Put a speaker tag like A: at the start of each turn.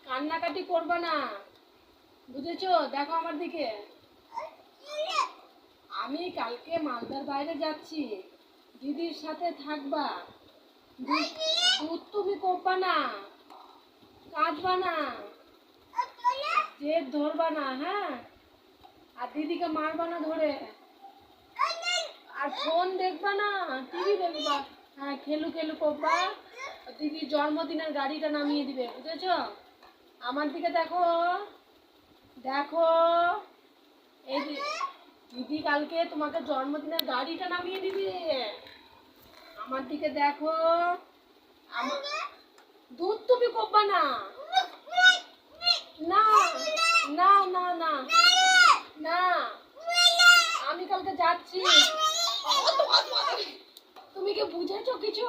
A: কান্নাকাটি করবা না, বুঝেছো? দেখো আমার দিকে, আমি কালকে মালদার বাইরে যাচ্ছি, দিদির সাথে থাকবা, দুধ তুমি করবা না, কাঁদবা না, জেদ ধরবা না, হ্যাঁ? আর দিদিকে মারবা না ধরে, আর ফোন দেখবা না, টিভি দেখবা, হ্যাঁ খেলু খেলু করবা। দিদির জন্মদিনের গাড়িটা নামিয়ে দিবে, বুঝেছো? আমার দিকে দেখো, দেখো, এই দিদি কালকে তোমাকে জন্মদিনের গাড়িটা নামিয়ে দিবে। আমার দিকে দেখো, আমার দুধ তুমি করবা না, না না না না না, আমি কালকে যাচ্ছি। তুমি কি বুঝেছো কিছু?